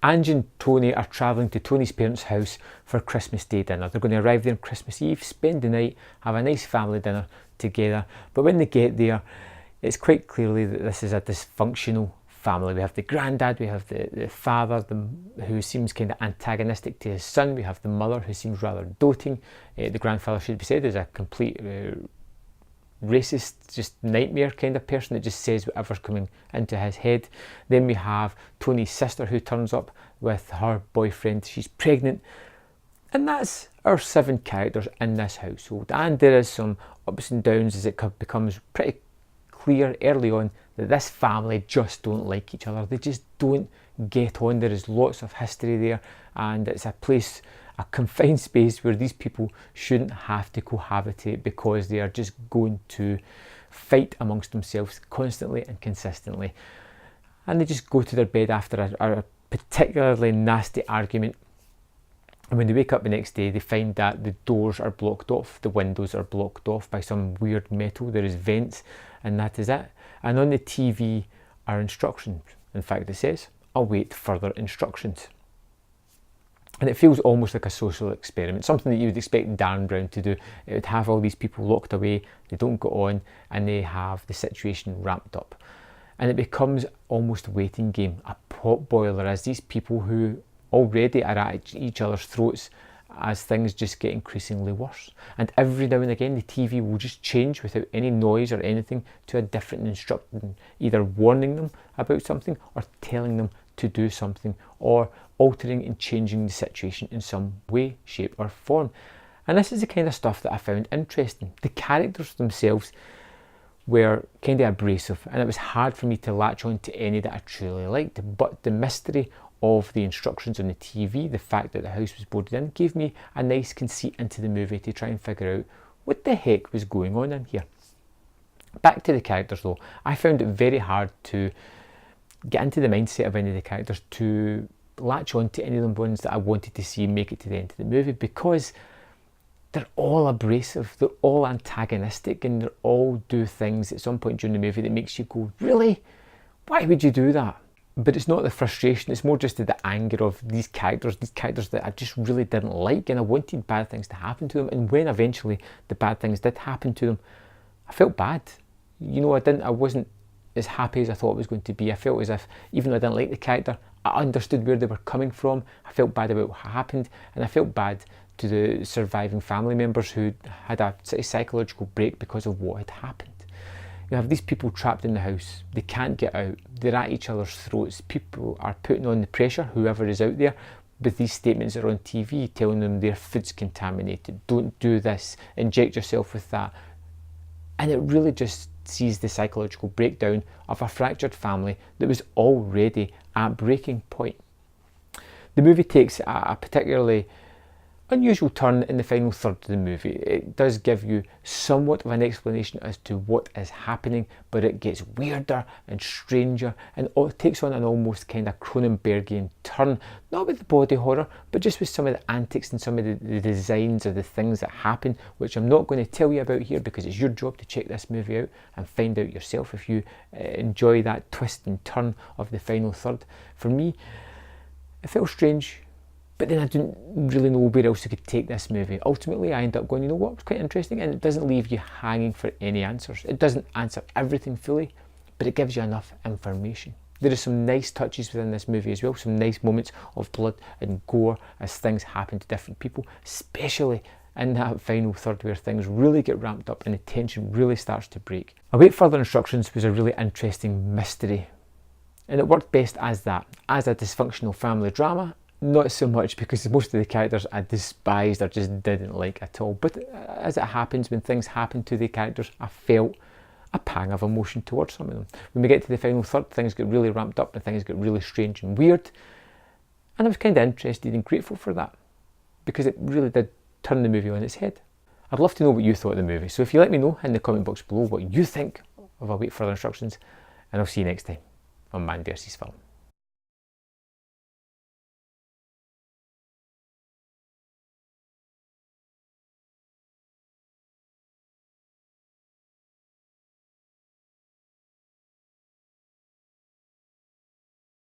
Angie and Tony are travelling to Tony's parents' house for Christmas Day dinner. They're going to arrive there on Christmas Eve, spend the night, have a nice family dinner together. But when they get there, it's quite clearly that this is a dysfunctional family. We have the granddad, we have the father who seems kind of antagonistic to his son, we have the mother who seems rather doting. The grandfather, should be said, is a complete racist, just nightmare kind of person that just says whatever's coming into his head. Then we have Tony's sister who turns up with her boyfriend. She's pregnant. And that's our 7 characters in this household. And there is some ups and downs as it becomes pretty clear early on that this family just don't like each other. They just don't get on. There is lots of history there, and it's a place, a confined space where these people shouldn't have to cohabitate because they are just going to fight amongst themselves constantly and consistently. And they just go to their bed after a particularly nasty argument. And when they wake up the next day, they find that the doors are blocked off, the windows are blocked off by some weird metal. There is vents, and that is it. And on the TV are instructions. In fact, it says, await further instructions. And it feels almost like a social experiment, something that you would expect Dan Brown to do. It would have all these people locked away, they don't go on, and they have the situation ramped up. And it becomes almost a waiting game, a pot boiler, as these people who already are at each other's throats as things just get increasingly worse. And every now and again the TV will just change without any noise or anything to a different instruction, either warning them about something or telling them to do something, or altering and changing the situation in some way, shape or form. And this is the kind of stuff that I found interesting. The characters themselves were kind of abrasive, and it was hard for me to latch on to any that I truly liked, but the mystery of the instructions on the TV, the fact that the house was boarded in, gave me a nice conceit into the movie to try and figure out what the heck was going on in here. Back to the characters though, I found it very hard to get into the mindset of any of the characters, to latch on to any of the ones that I wanted to see make it to the end of the movie, because they're all abrasive, they're all antagonistic, and they all do things at some point during the movie that makes you go, really? Why would you do that? But it's not the frustration, it's more just the anger of these characters that I just really didn't like, and I wanted bad things to happen to them. And when eventually the bad things did happen to them, I felt bad. You know, I wasn't as happy as I thought it was going to be. I felt as if, even though I didn't like the character, I understood where they were coming from. I felt bad about what happened, and I felt bad to the surviving family members who had a sort of psychological break because of what had happened. You have these people trapped in the house, they can't get out, they're at each other's throats, people are putting on the pressure, whoever is out there, with these statements that are on TV telling them their food's contaminated, don't do this, inject yourself with that. And it really just sees the psychological breakdown of a fractured family that was already at breaking point. The movie takes a particularly unusual turn in the final third of the movie. It does give you somewhat of an explanation as to what is happening, but it gets weirder and stranger, and it takes on an almost kind of Cronenbergian turn, not with the body horror, but just with some of the antics and some of the designs of the things that happen, which I'm not going to tell you about here because it's your job to check this movie out and find out yourself if you enjoy that twist and turn of the final third. For me, it felt strange, but then I didn't really know where else I could take this movie. Ultimately, I ended up going, you know what, it's quite interesting, and it doesn't leave you hanging for any answers. It doesn't answer everything fully, but it gives you enough information. There are some nice touches within this movie as well, some nice moments of blood and gore as things happen to different people, especially in that final third where things really get ramped up and the tension really starts to break. Await Further Instructions was a really interesting mystery, and it worked best as that, as a dysfunctional family drama. Not so much because most of the characters I despised or just didn't like at all. But as it happens, when things happen to the characters, I felt a pang of emotion towards some of them. When we get to the final third, things get really ramped up and things get really strange and weird. And I was kind of interested and grateful for that, because it really did turn the movie on its head. I'd love to know what you thought of the movie. So if you let me know in the comment box below what you think of Await Further Instructions, and I'll see you next time on Man vs Film.